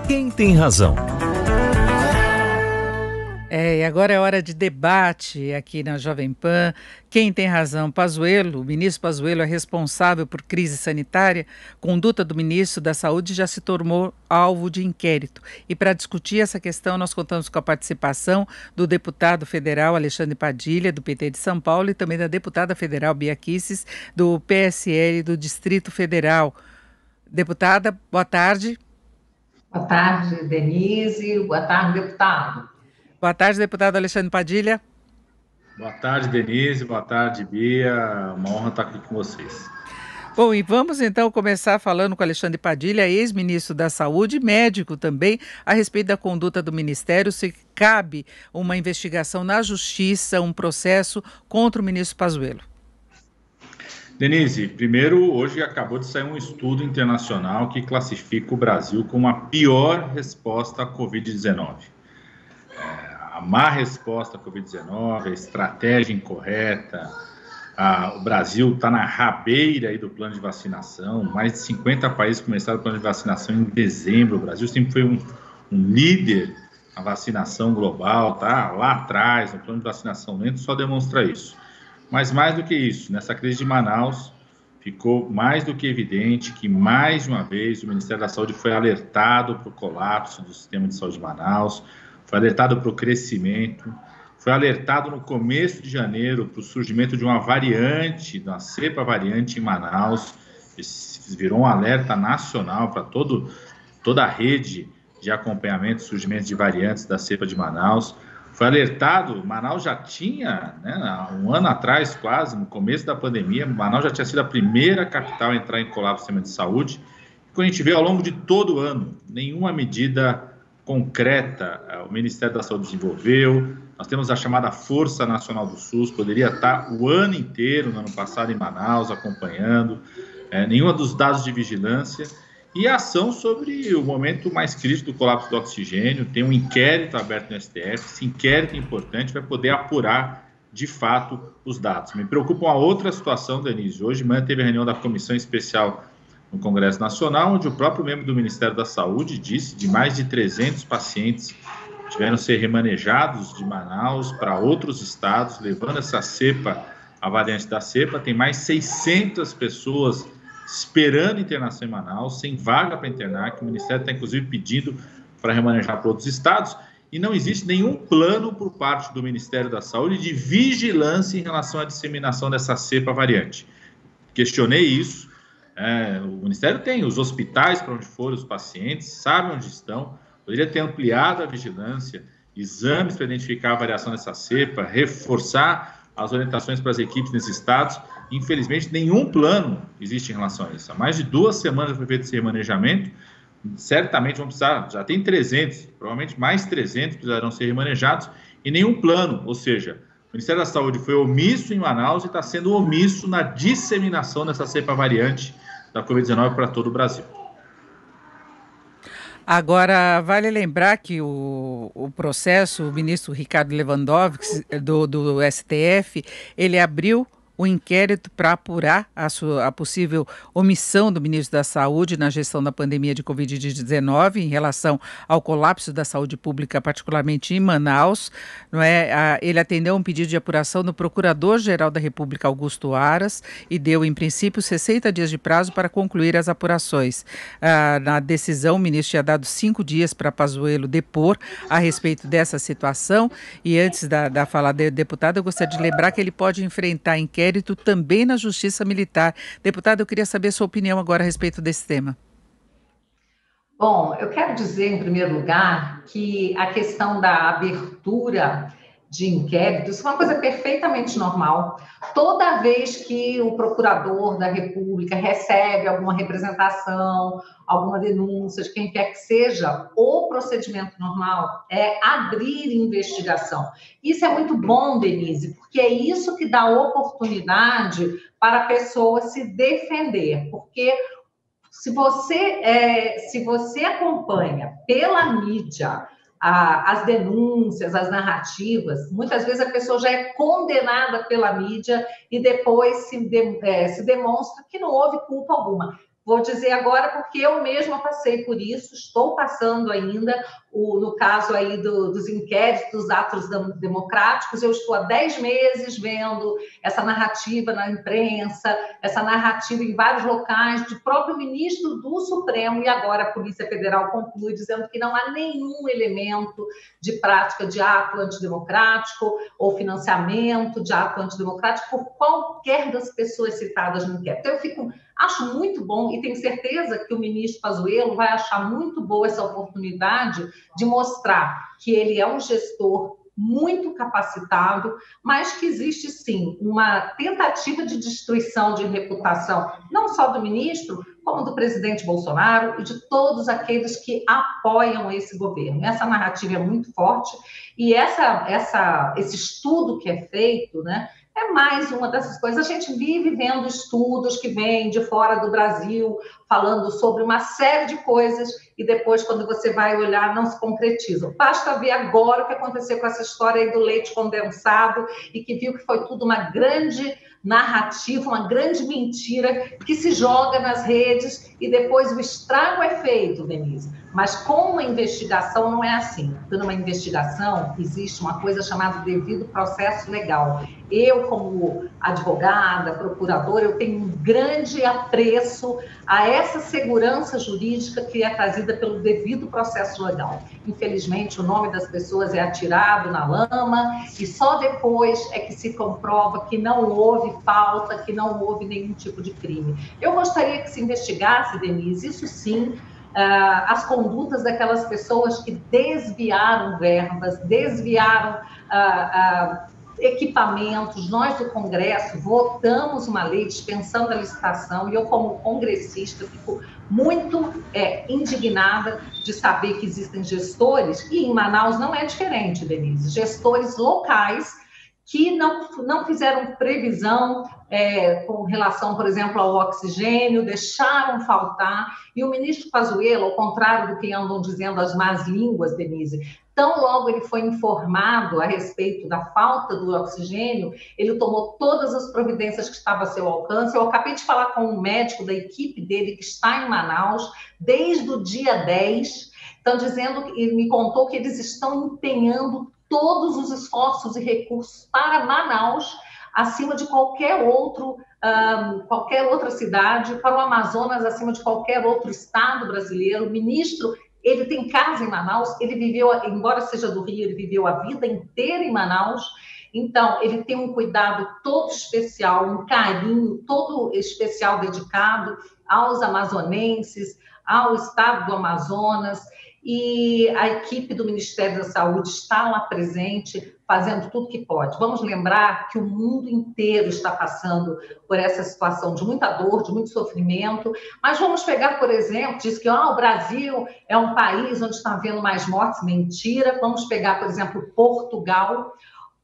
Quem tem razão? E agora é hora de debate aqui na Jovem Pan. Quem tem razão? Pazuello, o ministro Pazuello é responsável por crise sanitária. Conduta do ministro da Saúde já se tornou alvo de inquérito. E para discutir essa questão, nós contamos com a participação do deputado federal Alexandre Padilha, do PT de São Paulo, e também da deputada federal Bia Kicis, do PSL do Distrito Federal. Deputada, boa tarde. Boa tarde, Denise. Boa tarde, deputado. Boa tarde, deputado Alexandre Padilha. Boa tarde, Denise. Boa tarde, Bia. Uma honra estar aqui com vocês. Bom, e vamos então começar falando com Alexandre Padilha, ex-ministro da Saúde, médico também, a respeito da conduta do Ministério, se cabe uma investigação na Justiça, um processo contra o ministro Pazuello. Denise, primeiro, hoje acabou de sair um estudo internacional que classifica o Brasil como a pior resposta à Covid-19. A má resposta à Covid-19, a estratégia incorreta, o Brasil está na rabeira aí do plano de vacinação, mais de 50 países começaram o plano de vacinação em dezembro, o Brasil sempre foi um líder na vacinação global, tá lá atrás, no plano de vacinação lento, só demonstra isso. Mas mais do que isso, nessa crise de Manaus, ficou mais do que evidente que, mais de uma vez, o Ministério da Saúde foi alertado para o colapso do sistema de saúde de Manaus, foi alertado para o crescimento, foi alertado no começo de janeiro para o surgimento de uma variante, de uma cepa variante em Manaus. Isso virou um alerta nacional para toda a rede de acompanhamento do surgimento de variantes da cepa de Manaus. Foi alertado, Manaus já tinha, há um ano atrás quase, no começo da pandemia, Manaus já tinha sido a primeira capital a entrar em colapso do sistema de saúde. E quando a gente vê ao longo de todo o ano, nenhuma medida concreta o Ministério da Saúde desenvolveu. Nós temos a chamada Força Nacional do SUS, poderia estar o ano inteiro, no ano passado, em Manaus, acompanhando, nenhuma dos dados de vigilância. E a ação sobre o momento mais crítico do colapso do oxigênio, tem um inquérito aberto no STF, esse inquérito importante vai poder apurar, de fato, os dados. Me preocupa uma outra situação, Denise. Hoje, manhã, teve a reunião da Comissão Especial no Congresso Nacional, onde o próprio membro do Ministério da Saúde disse que mais de 300 pacientes tiveram que ser remanejados de Manaus para outros estados, levando essa cepa, a variante da cepa. Tem mais 600 pessoas esperando internação em Manaus, sem vaga para internar, que o Ministério está, inclusive, pedindo para remanejar para outros estados, e não existe nenhum plano por parte do Ministério da Saúde de vigilância em relação à disseminação dessa cepa variante. Questionei isso. O Ministério tem os hospitais para onde foram os pacientes, sabe onde estão, poderia ter ampliado a vigilância, exames para identificar a variação dessa cepa, reforçar as orientações para as equipes nesses estados. Infelizmente, nenhum plano existe em relação a isso. Há mais de 2 semanas foi feito esse remanejamento, certamente vão precisar, já tem 300, provavelmente mais 300 precisarão ser remanejados, e nenhum plano, ou seja, o Ministério da Saúde foi omisso em Manaus e está sendo omisso na disseminação dessa cepa variante da Covid-19 para todo o Brasil. Agora, vale lembrar que o processo, o ministro Ricardo Lewandowski, do STF, ele abriu o inquérito para apurar a possível omissão do ministro da Saúde na gestão da pandemia de Covid-19 em relação ao colapso da saúde pública, particularmente em Manaus. Não é? Ele atendeu um pedido de apuração do Procurador-Geral da República, Augusto Aras, e deu, em princípio, 60 dias de prazo para concluir as apurações. Na decisão, o ministro tinha dado 5 dias para Pazuello depor a respeito dessa situação. E antes da fala do deputado, eu gostaria de lembrar que ele pode enfrentar inquérito também na Justiça Militar. Deputado, eu queria saber a sua opinião agora a respeito desse tema. Bom, eu quero dizer, em primeiro lugar, que a questão da abertura de inquéritos é uma coisa perfeitamente normal. Toda vez que o procurador da República recebe alguma representação, alguma denúncia de quem quer que seja, o procedimento normal é abrir investigação. Isso é muito bom, Denise, porque é isso que dá oportunidade para a pessoa se defender, porque se você acompanha pela mídia as denúncias, as narrativas, muitas vezes a pessoa já é condenada pela mídia e depois se demonstra que não houve culpa alguma. Vou dizer agora porque eu mesma passei por isso, estou passando ainda, no caso aí dos inquéritos, atos democráticos, eu estou há 10 meses vendo essa narrativa na imprensa, essa narrativa em vários locais, de próprio ministro do Supremo, e agora a Polícia Federal conclui dizendo que não há nenhum elemento de prática de ato antidemocrático ou financiamento de ato antidemocrático por qualquer das pessoas citadas no inquérito. Então, acho muito bom e tenho certeza que o ministro Pazuello vai achar muito boa essa oportunidade de mostrar que ele é um gestor muito capacitado, mas que existe, sim, uma tentativa de destruição de reputação, não só do ministro, como do presidente Bolsonaro e de todos aqueles que apoiam esse governo. Essa narrativa é muito forte e esse estudo que é feito, né, é mais uma dessas coisas. A gente vive vendo estudos que vêm de fora do Brasil, falando sobre uma série de coisas, e depois, quando você vai olhar, não se concretizam. Basta ver agora o que aconteceu com essa história aí do leite condensado, e que viu que foi tudo uma grande narrativa, uma grande mentira, que se joga nas redes, e depois o estrago é feito, Denise. Mas com uma investigação não é assim. Numa investigação existe uma coisa chamada devido processo legal. Eu, como advogada, procuradora, eu tenho um grande apreço a essa segurança jurídica que é trazida pelo devido processo legal. Infelizmente, o nome das pessoas é atirado na lama e só depois é que se comprova que não houve falta, que não houve nenhum tipo de crime. Eu gostaria que se investigasse, Denise, isso sim, as condutas daquelas pessoas que desviaram verbas, desviaram equipamentos. Nós do Congresso votamos uma lei dispensando a licitação e eu, como congressista, fico muito indignada de saber que existem gestores, e em Manaus não é diferente, Denise, gestores locais que não fizeram previsão com relação, por exemplo, ao oxigênio, deixaram faltar, e o ministro Pazuello, ao contrário do que andam dizendo as más línguas, Denise, tão logo ele foi informado a respeito da falta do oxigênio, ele tomou todas as providências que estavam a seu alcance. Eu acabei de falar com um médico da equipe dele que está em Manaus desde o dia 10, estão dizendo, ele me contou que eles estão empenhando todos os esforços e recursos para Manaus, acima de qualquer outra cidade, para o Amazonas, acima de qualquer outro estado brasileiro. O ministro, ele tem casa em Manaus, ele viveu, embora seja do Rio, ele viveu a vida inteira em Manaus, então ele tem um cuidado todo especial, um carinho todo especial dedicado aos amazonenses, ao estado do Amazonas, e a equipe do Ministério da Saúde está lá presente, fazendo tudo que pode. Vamos lembrar que o mundo inteiro está passando por essa situação de muita dor, de muito sofrimento, mas vamos pegar, por exemplo, diz que o Brasil é um país onde está havendo mais mortes. Mentira. Vamos pegar, por exemplo, Portugal,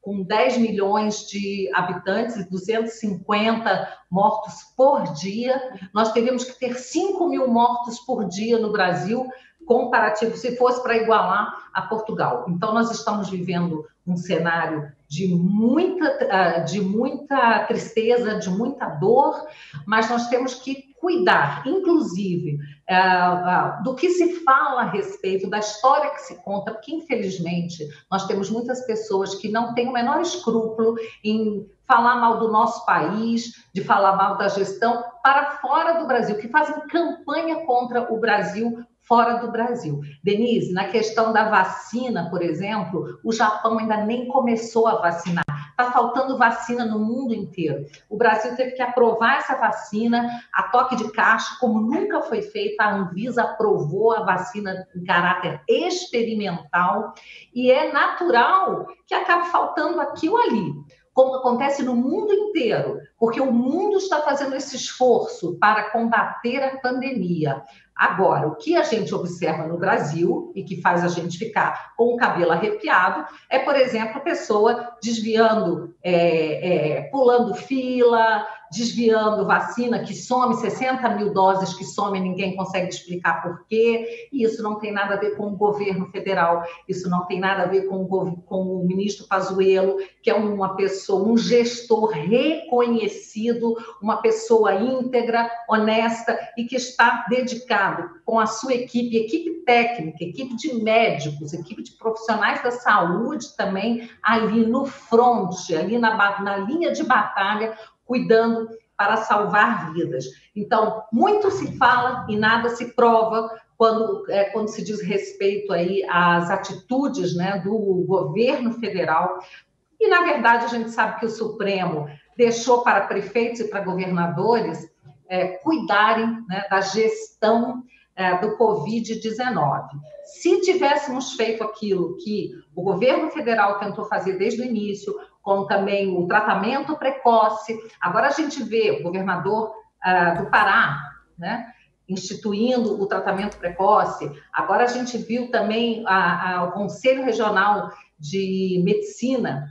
com 10 milhões de habitantes, 250 mortos por dia. Nós teríamos que ter 5 mil mortos por dia no Brasil, comparativo, se fosse para igualar a Portugal. Então, nós estamos vivendo um cenário de muita tristeza, de muita dor, mas nós temos que cuidar, inclusive, do que se fala a respeito, da história que se conta, porque, infelizmente, nós temos muitas pessoas que não têm o menor escrúpulo em falar mal do nosso país, de falar mal da gestão para fora do Brasil, que fazem campanha contra o Brasil fora do Brasil. Denise, na questão da vacina, por exemplo, o Japão ainda nem começou a vacinar. Está faltando vacina no mundo inteiro. O Brasil teve que aprovar essa vacina a toque de caixa, como nunca foi feita. A Anvisa aprovou a vacina em caráter experimental e é natural que acabe faltando aqui ou ali, como acontece no mundo inteiro, porque o mundo está fazendo esse esforço para combater a pandemia. Agora, o que a gente observa no Brasil e que faz a gente ficar com o cabelo arrepiado é, por exemplo, a pessoa desviando, pulando fila, desviando vacina que some, 60 mil doses que some, ninguém consegue explicar por quê. E isso não tem nada a ver com o governo federal, isso não tem nada a ver com o ministro Pazuello, que é uma pessoa, um gestor reconhecido reconhecido, uma pessoa íntegra, honesta e que está dedicado com a sua equipe técnica, equipe de médicos, equipe de profissionais da saúde também, ali no front, ali na linha de batalha, cuidando para salvar vidas. Então, muito se fala e nada se prova quando se diz respeito aí às atitudes, né, do governo federal. E, na verdade, a gente sabe que o Supremo deixou para prefeitos e para governadores cuidarem, né, da gestão do Covid-19. Se tivéssemos feito aquilo que o governo federal tentou fazer desde o início, com também o tratamento precoce, agora a gente vê o governador do Pará, né, instituindo o tratamento precoce, agora a gente viu também o Conselho Regional de Medicina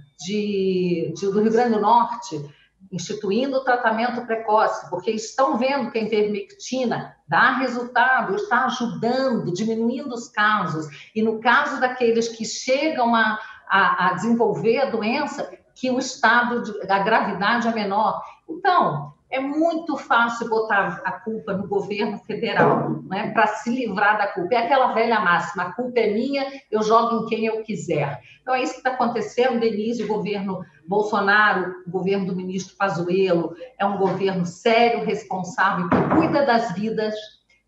do Rio Grande do Norte, instituindo o tratamento precoce, porque estão vendo que a ivermectina dá resultado, está ajudando, diminuindo os casos, e no caso daqueles que chegam a desenvolver a doença, que o estado da gravidade é menor. Então, é muito fácil botar a culpa no governo federal, né, para se livrar da culpa. É aquela velha máxima, a culpa é minha, eu jogo em quem eu quiser. Então, é isso que está acontecendo, Denise, o governo Bolsonaro, o governo do ministro Pazuello, é um governo sério, responsável, que cuida das vidas,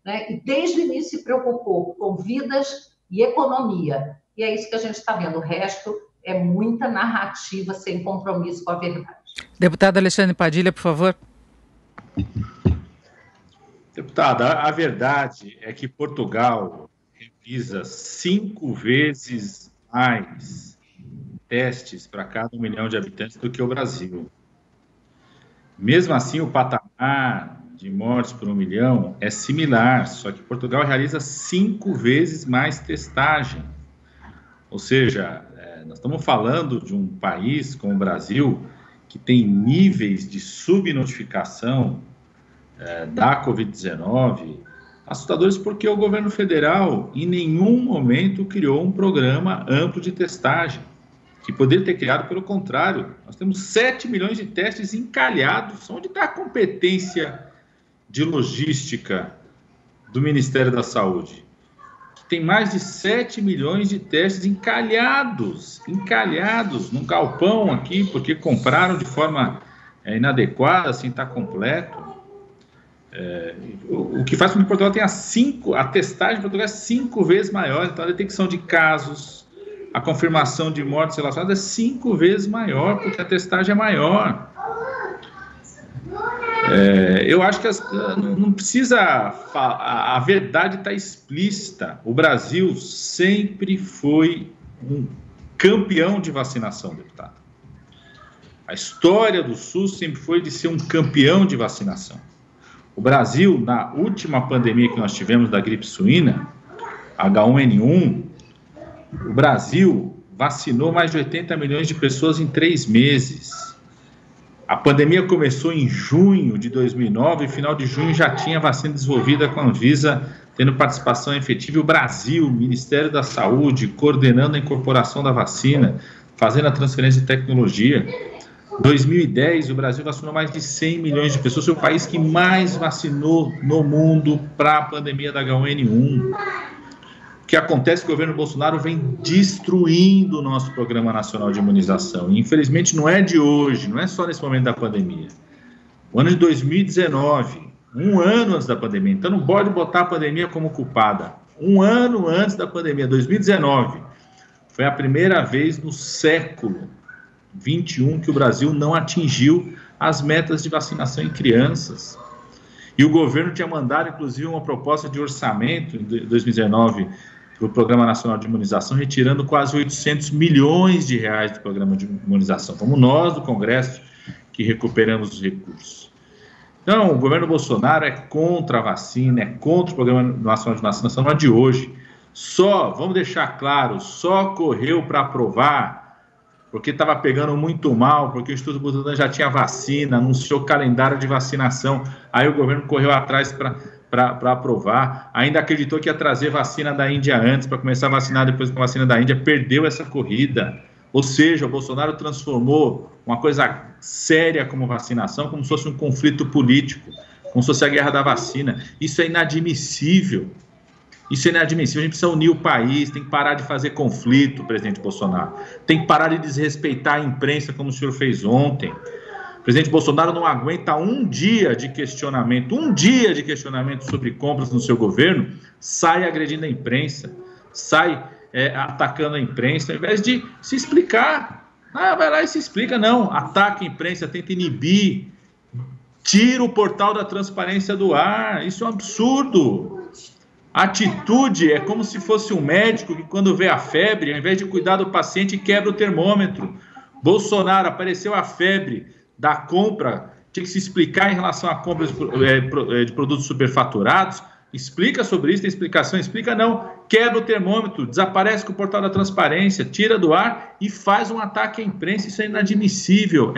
né, e desde o início se preocupou com vidas e economia. E é isso que a gente está vendo. O resto é muita narrativa sem compromisso com a verdade. Deputado Alexandre Padilha, por favor. Deputada, a verdade é que Portugal realiza 5 vezes mais testes para cada 1 milhão de habitantes do que o Brasil. Mesmo assim, o patamar de mortes por 1 milhão é similar, só que Portugal realiza 5 vezes mais testagem. Ou seja, nós estamos falando de um país como o Brasil que tem níveis de subnotificação da Covid-19 assustadores, porque o governo federal em nenhum momento criou um programa amplo de testagem, que poderia ter criado. Pelo contrário, nós temos 7 milhões de testes encalhados. Onde está a competência de logística do Ministério da Saúde? Tem mais de 7 milhões de testes encalhados num galpão aqui, porque compraram de forma inadequada, sem estar completo. O que faz com que Portugal tenha a testagem de Portugal é 5 vezes maior, então a detecção de casos, a confirmação de mortes relacionadas é 5 vezes maior, porque a testagem é maior. Eu acho que não precisa, a verdade está explícita. O Brasil sempre foi um campeão de vacinação, deputado. A história do SUS sempre foi de ser um campeão de vacinação. O Brasil, na última pandemia que nós tivemos da gripe suína, H1N1, o Brasil vacinou mais de 80 milhões de pessoas em 3 meses. A pandemia começou em junho de 2009 e final de junho já tinha vacina desenvolvida com a Anvisa, tendo participação efetiva. E o Brasil, o Ministério da Saúde, coordenando a incorporação da vacina, fazendo a transferência de tecnologia. Em 2010, o Brasil vacinou mais de 100 milhões de pessoas. É o país que mais vacinou no mundo para a pandemia da H1N1. O que acontece é que o governo Bolsonaro vem destruindo o nosso Programa Nacional de Imunização. E, infelizmente, não é de hoje, não é só nesse momento da pandemia. O ano de 2019, 1 ano antes da pandemia, então não pode botar a pandemia como culpada. 1 ano antes da pandemia, 2019, foi a primeira vez no século 21 que o Brasil não atingiu as metas de vacinação em crianças. E o governo tinha mandado, inclusive, uma proposta de orçamento em 2019 para o Programa Nacional de Imunização, retirando quase 800 milhões de reais do Programa de Imunização. Fomos nós, do Congresso, que recuperamos os recursos. Então, o governo Bolsonaro é contra a vacina, é contra o Programa Nacional de Vacinação, não é de hoje. Vamos deixar claro, só correu para aprovar porque estava pegando muito mal, porque o Instituto Butantan já tinha vacina, anunciou calendário de vacinação, aí o governo correu atrás para aprovar, ainda acreditou que ia trazer vacina da Índia antes, para começar a vacinar depois com a vacina da Índia, perdeu essa corrida. Ou seja, o Bolsonaro transformou uma coisa séria como vacinação como se fosse um conflito político, como se fosse a guerra da vacina. Isso é inadmissível. Isso é inadmissível. A gente precisa unir o país, tem que parar de fazer conflito, presidente Bolsonaro. Tem que parar de desrespeitar a imprensa como o senhor fez ontem. O presidente Bolsonaro não aguenta um dia de questionamento sobre compras no seu governo, sai agredindo a imprensa, sai atacando a imprensa, ao invés de se explicar. Vai lá e se explica. Não, ataca a imprensa, tenta inibir, tira o portal da transparência do ar. Isso é um absurdo. A atitude é como se fosse um médico que, quando vê a febre, ao invés de cuidar do paciente, quebra o termômetro. Bolsonaro, apareceu a febre da compra, tinha que se explicar em relação à compra de produtos superfaturados. Explica sobre isso, tem explicação, explica não, quebra o termômetro, desaparece com o portal da transparência, tira do ar e faz um ataque à imprensa. Isso é inadmissível,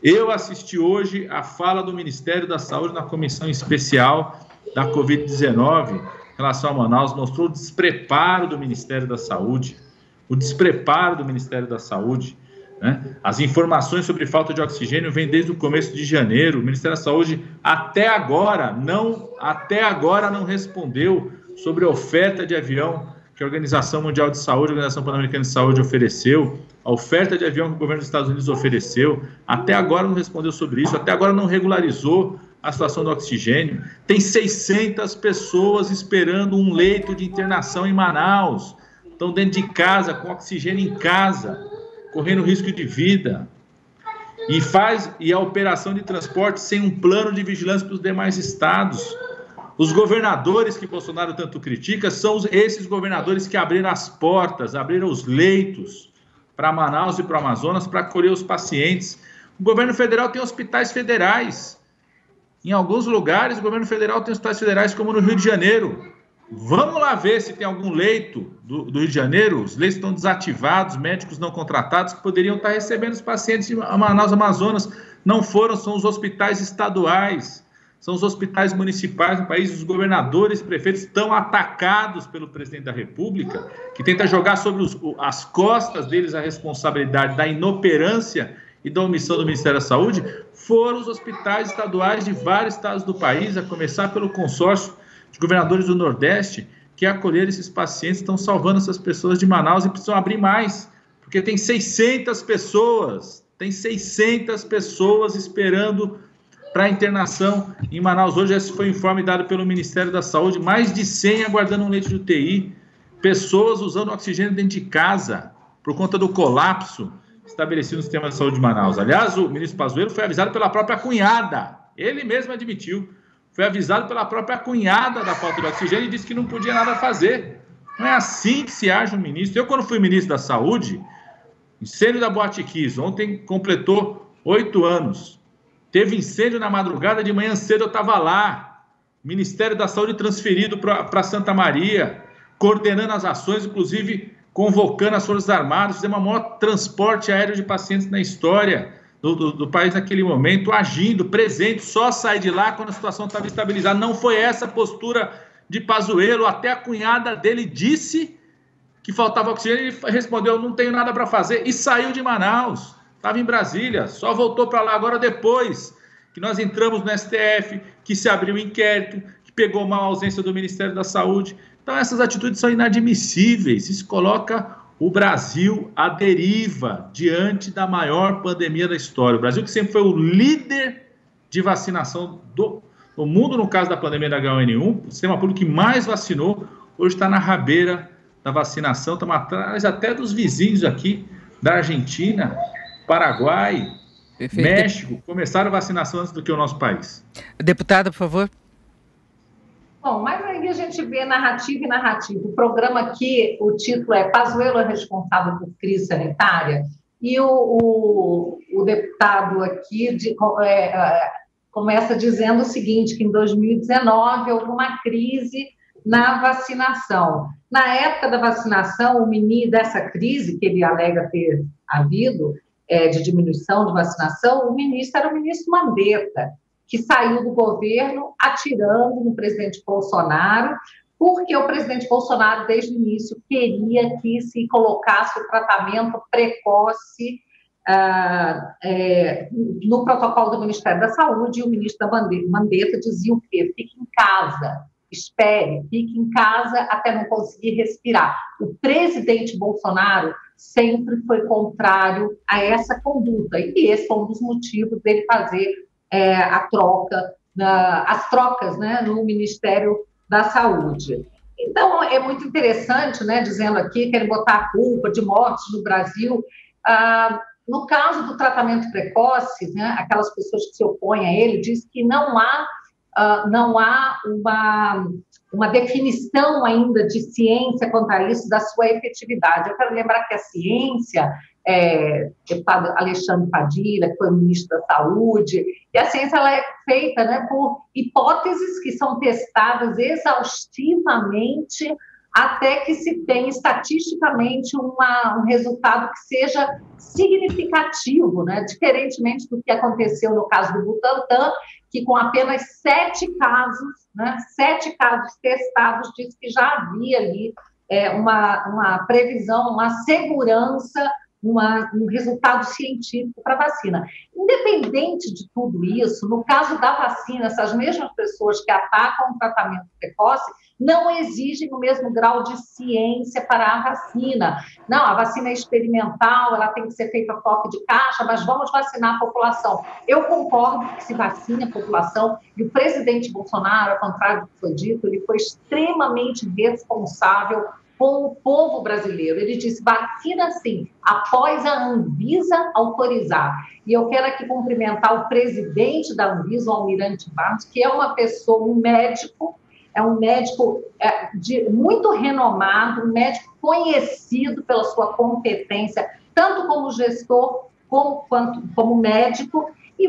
Eu assisti hoje a fala do Ministério da Saúde na comissão especial da Covid-19 em relação a Manaus, mostrou o despreparo do Ministério da Saúde, né? As informações sobre falta de oxigênio vêm desde o começo de janeiro. O Ministério da Saúde até agora não respondeu sobre a oferta de avião que a Organização Mundial de Saúde, a Organização Pan-Americana de Saúde ofereceu, a oferta de avião que o governo dos Estados Unidos ofereceu. Até agora não respondeu sobre isso, até agora não regularizou a situação do oxigênio. Tem 600 pessoas esperando um leito de internação em Manaus, estão dentro de casa, com oxigênio em casa, correndo risco de vida, e a operação de transporte sem um plano de vigilância para os demais estados. Os governadores que Bolsonaro tanto critica são esses governadores que abriram as portas, abriram os leitos para Manaus e para o Amazonas para acolher os pacientes. O governo federal tem hospitais federais. Em alguns lugares, o governo federal tem hospitais federais, como no Rio de Janeiro. Vamos lá ver se tem algum leito do Rio de Janeiro. Os leitos estão desativados, médicos não contratados que poderiam estar recebendo os pacientes de Manaus, Amazonas. Não foram, são os hospitais estaduais, são os hospitais municipais no país. Os governadores e prefeitos estão atacados pelo presidente da República, que tenta jogar sobre as costas deles a responsabilidade da inoperância e da omissão do Ministério da Saúde. Foram os hospitais estaduais de vários estados do país, a começar pelo consórcio de governadores do Nordeste, que acolheram esses pacientes, estão salvando essas pessoas de Manaus e precisam abrir mais, porque tem 600 pessoas esperando para internação em Manaus. Hoje esse foi o informe dado pelo Ministério da Saúde, mais de 100 aguardando um leito de UTI, pessoas usando oxigênio dentro de casa, por conta do colapso estabelecido no sistema de saúde de Manaus. Aliás, o ministro Pazuello foi avisado pela própria cunhada, ele mesmo admitiu, foi avisado pela própria cunhada da falta de oxigênio e disse que não podia nada fazer. Não é assim que se age um ministro. Eu, quando fui ministro da Saúde, incêndio da Boate Kiss, ontem completou 8 anos. Teve incêndio na madrugada, de manhã cedo eu estava lá. Ministério da Saúde transferido para Santa Maria, coordenando as ações, inclusive convocando as Forças Armadas, fizemos o maior transporte aéreo de pacientes na história do país naquele momento, agindo, presente, só sair de lá quando a situação estava estabilizada. Não foi essa a postura de Pazuello. Até a cunhada dele disse que faltava oxigênio, ele respondeu, não tenho nada para fazer, e saiu de Manaus, estava em Brasília, só voltou para lá agora depois que nós entramos no STF, que se abriu o inquérito, que pegou mal a ausência do Ministério da Saúde. Então essas atitudes são inadmissíveis, isso coloca o Brasil à deriva diante da maior pandemia da história. O Brasil, que sempre foi o líder de vacinação do mundo, no caso da pandemia da H1N1, o sistema público que mais vacinou, hoje está na rabeira da vacinação, estamos atrás até dos vizinhos aqui, da Argentina, Paraguai, Perfeito. México, começaram a vacinação antes do que o nosso país. Deputada, por favor. Bom, mas aí a gente vê narrativa e narrativa. O programa aqui, o título é Pazuello é responsável por crise sanitária, e o deputado aqui começa dizendo o seguinte, que em 2019 houve uma crise na vacinação. Na época da vacinação, dessa crise que ele alega ter havido, de diminuição de vacinação, o ministro era o ministro Mandetta, que saiu do governo atirando no presidente Bolsonaro, porque o presidente Bolsonaro, desde o início, queria que se colocasse o tratamento precoce no protocolo do Ministério da Saúde, e o ministro Mandetta dizia o quê? Fique em casa, espere, fique em casa até não conseguir respirar. O presidente Bolsonaro sempre foi contrário a essa conduta, e esse foi um dos motivos dele fazer as trocas, né, no Ministério da Saúde. Então, é muito interessante, né, dizendo aqui, querem botar a culpa de mortes no Brasil. No caso do tratamento precoce, né, aquelas pessoas que se opõem a ele, diz que não há uma definição ainda de ciência quanto a isso, da sua efetividade. Eu quero lembrar que a ciência, deputado Alexandre Padilha, que foi ministro da Saúde, e a ciência ela é feita, né, por hipóteses que são testadas exaustivamente até que se tenha estatisticamente um resultado que seja significativo, né? Diferentemente do que aconteceu no caso do Butantan, que com apenas 7 casos, né, 7 casos testados, diz que já havia ali uma previsão, uma segurança, um resultado científico para a vacina. Independente de tudo isso, no caso da vacina, essas mesmas pessoas que atacam o tratamento precoce não exigem o mesmo grau de ciência para a vacina. Não, a vacina é experimental, ela tem que ser feita a toque de caixa, mas vamos vacinar a população. Eu concordo que se vacine a população, e o presidente Bolsonaro, ao contrário do que foi dito, ele foi extremamente responsável com o povo brasileiro. Ele disse, vacina sim, após a Anvisa autorizar. E eu quero aqui cumprimentar o presidente da Anvisa, o Almirante Barros, que é uma pessoa, um médico muito renomado, um médico conhecido pela sua competência, tanto como gestor como médico, e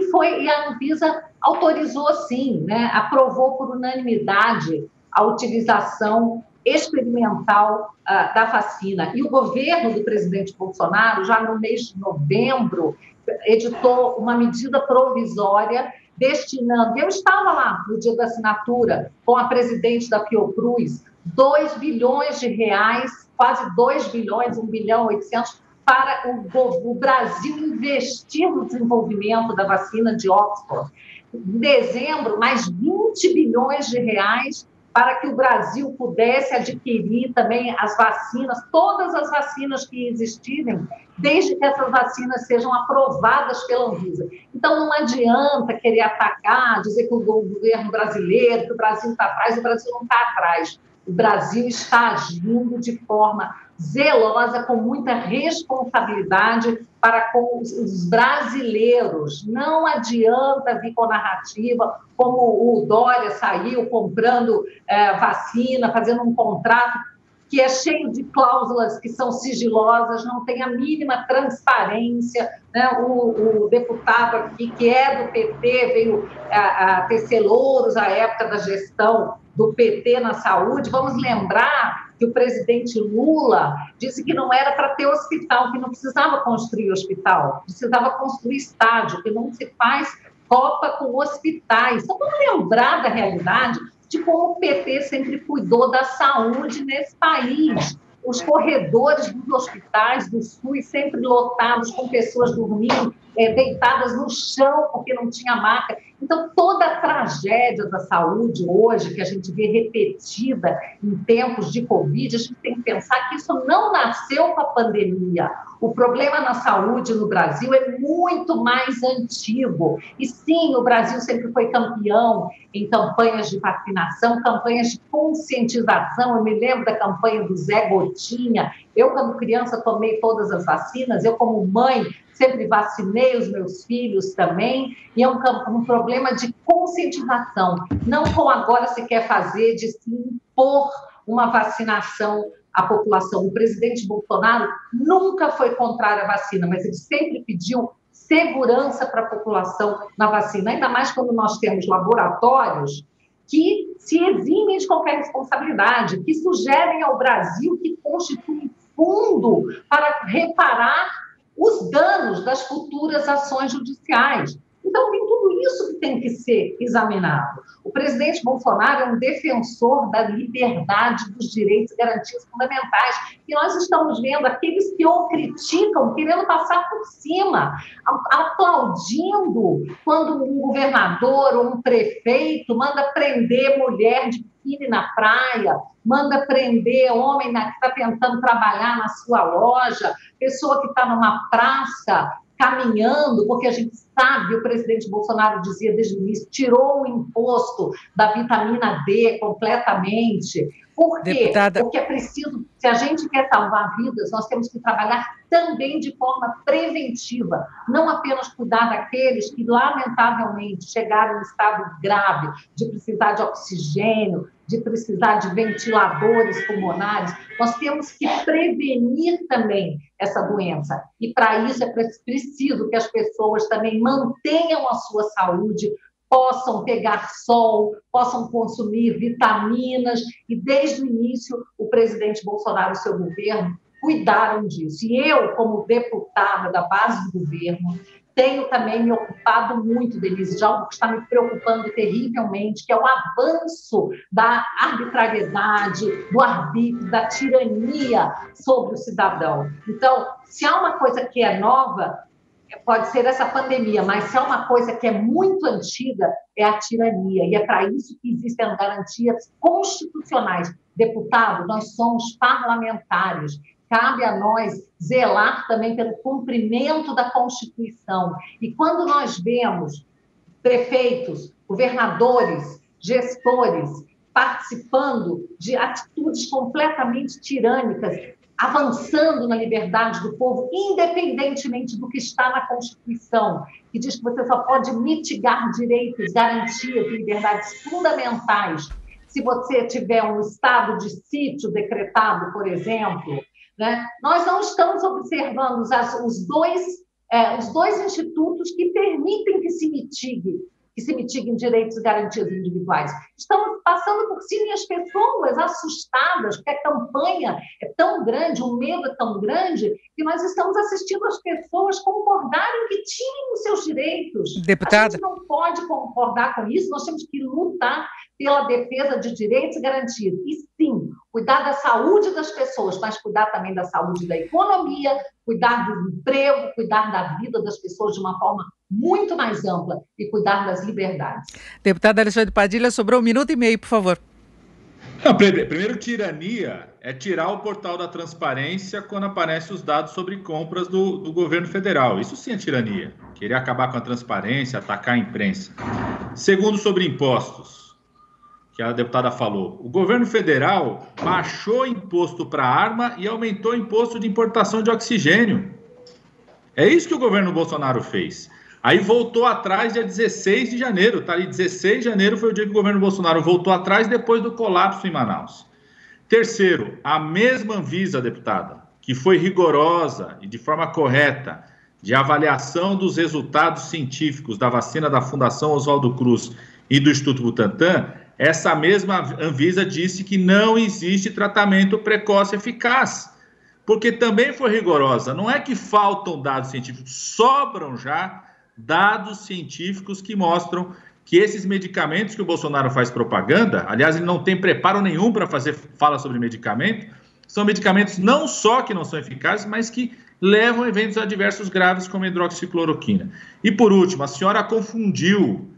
a Anvisa autorizou sim, né, aprovou por unanimidade a utilização experimental da vacina. E o governo do presidente Bolsonaro, já no mês de novembro, editou uma medida provisória destinando, eu estava lá no dia da assinatura com a presidente da Fiocruz, 2 bilhões de reais, quase 2 bilhões, 1 bilhão 800, para o Brasil investir no desenvolvimento da vacina de Oxford. Em dezembro, mais 20 bilhões de reais para que o Brasil pudesse adquirir também as vacinas, todas as vacinas que existirem, desde que essas vacinas sejam aprovadas pela Anvisa. Então, não adianta querer atacar, dizer que o governo brasileiro, que o Brasil está atrás, o Brasil não está atrás. O Brasil está agindo de forma zelosa, com muita responsabilidade para com os brasileiros. Não adianta vir com narrativa, como o Dória saiu comprando vacina, fazendo um contrato que é cheio de cláusulas que são sigilosas, não tem a mínima transparência, né? O deputado aqui, que é do PT, veio a tecer louros à época da gestão do PT na saúde. Vamos lembrar que o presidente Lula disse que não era para ter hospital, que não precisava construir hospital, precisava construir estádio, que não se faz Copa com hospitais. Então, vamos lembrar da realidade de como o PT sempre cuidou da saúde nesse país. Os corredores dos hospitais do SUS sempre lotados, com pessoas dormindo, deitadas no chão porque não tinha maca. Então, toda a tragédia da saúde hoje, que a gente vê repetida em tempos de Covid, a gente tem que pensar que isso não nasceu com a pandemia. O problema na saúde no Brasil é muito mais antigo. E sim, o Brasil sempre foi campeão em campanhas de vacinação, campanhas de conscientização. Eu me lembro da campanha do Zé Gotinha. Eu, quando criança, tomei todas as vacinas. Eu, como mãe, sempre vacinei os meus filhos também. E é um problema de conscientização. Não como agora se quer fazer, de se impor uma vacinação à população. O presidente Bolsonaro nunca foi contrário à vacina, mas ele sempre pediu segurança para a população na vacina, ainda mais quando nós temos laboratórios que se eximem de qualquer responsabilidade, que sugerem ao Brasil que constitui fundo para reparar os danos das futuras ações judiciais. Então, tem tudo isso que tem que ser examinado. O presidente Bolsonaro é um defensor da liberdade, dos direitos e garantias fundamentais. E nós estamos vendo aqueles que o criticam querendo passar por cima, aplaudindo quando um governador ou um prefeito manda prender mulher de biquíni na praia, manda prender homem que está tentando trabalhar na sua loja, pessoa que está numa praça caminhando, porque a gente sabe, o presidente Bolsonaro dizia desde o início, tirou o imposto da vitamina D completamente. Por quê? Deputada... Porque é preciso, se a gente quer salvar vidas, nós temos que trabalhar também de forma preventiva, não apenas cuidar daqueles que, lamentavelmente, chegaram em estado grave, de precisar de oxigênio, de precisar de ventiladores pulmonares. Nós temos que prevenir também essa doença. E, para isso, é preciso que as pessoas também mantenham a sua saúde, possam pegar sol, possam consumir vitaminas. E, desde o início, o presidente Bolsonaro e o seu governo cuidaram disso. E eu, como deputada da base do governo, tenho também me ocupado muito, Denise, de algo que está me preocupando terrivelmente, que é o avanço da arbitrariedade, do arbítrio, da tirania sobre o cidadão. Então, se há uma coisa que é nova, pode ser essa pandemia, mas se há uma coisa que é muito antiga, é a tirania. E é para isso que existem garantias constitucionais. Deputado, nós somos parlamentares. Cabe a nós zelar também pelo cumprimento da Constituição. E quando nós vemos prefeitos, governadores, gestores participando de atitudes completamente tirânicas, avançando na liberdade do povo, independentemente do que está na Constituição, que diz que você só pode mitigar direitos, garantias e liberdades fundamentais se você tiver um estado de sítio decretado, por exemplo, né? Nós não estamos observando os dois institutos que permitem que se mitiguem direitos e garantias individuais. Estamos passando por cima e as pessoas assustadas, porque a campanha é tão grande, o medo é tão grande, que nós estamos assistindo as pessoas concordarem que tinham os seus direitos. Deputada. A gente não pode concordar com isso, nós temos que lutar pela defesa de direitos e garantias. E sim, cuidar da saúde das pessoas, mas cuidar também da saúde da economia, cuidar do emprego, cuidar da vida das pessoas de uma forma muito mais ampla e cuidar das liberdades. Deputada Alexandre Padilha, sobrou 1 minuto e meio, por favor. Não, primeiro, tirania é tirar o portal da transparência quando aparecem os dados sobre compras do governo federal. Isso sim é tirania. Querer acabar com a transparência, atacar a imprensa. Segundo, sobre impostos, que a deputada falou. O governo federal baixou imposto para arma e aumentou o imposto de importação de oxigênio. É isso que o governo Bolsonaro fez. Aí voltou atrás dia 16 de janeiro, tá ali, 16 de janeiro foi o dia que o governo Bolsonaro voltou atrás depois do colapso em Manaus. Terceiro, a mesma Anvisa, deputada, que foi rigorosa e de forma correta de avaliação dos resultados científicos da vacina da Fundação Oswaldo Cruz e do Instituto Butantan, essa mesma Anvisa disse que não existe tratamento precoce eficaz, porque também foi rigorosa. Não é que faltam dados científicos, sobram já dados científicos que mostram que esses medicamentos que o Bolsonaro faz propaganda, aliás, ele não tem preparo nenhum para fala sobre medicamento, são medicamentos não só que não são eficazes, mas que levam a eventos adversos graves como a hidroxicloroquina. E por último, a senhora confundiu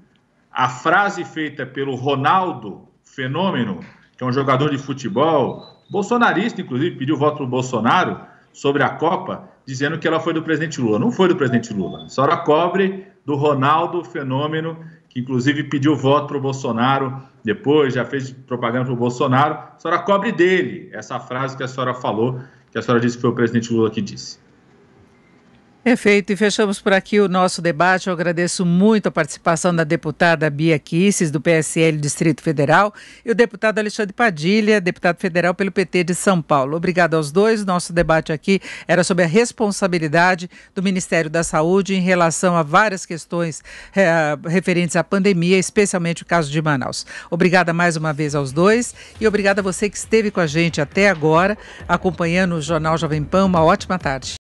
a frase feita pelo Ronaldo Fenômeno, que é um jogador de futebol, bolsonarista, inclusive, pediu voto para o Bolsonaro sobre a Copa, dizendo que ela foi do presidente Lula. Não foi do presidente Lula. A senhora cobre do Ronaldo Fenômeno, que inclusive pediu voto para o Bolsonaro, depois já fez propaganda para o Bolsonaro. A senhora cobre dele essa frase que a senhora falou, que a senhora disse que foi o presidente Lula que disse. Perfeito, e fechamos por aqui o nosso debate. Eu agradeço muito a participação da deputada Bia Kicis, do PSL Distrito Federal, e o deputado Alexandre Padilha, deputado federal pelo PT de São Paulo. Obrigado aos dois. Nosso debate aqui era sobre a responsabilidade do Ministério da Saúde em relação a várias questões referentes à pandemia, especialmente o caso de Manaus. Obrigada mais uma vez aos dois e obrigada a você que esteve com a gente até agora, acompanhando o Jornal Jovem Pan. Uma ótima tarde.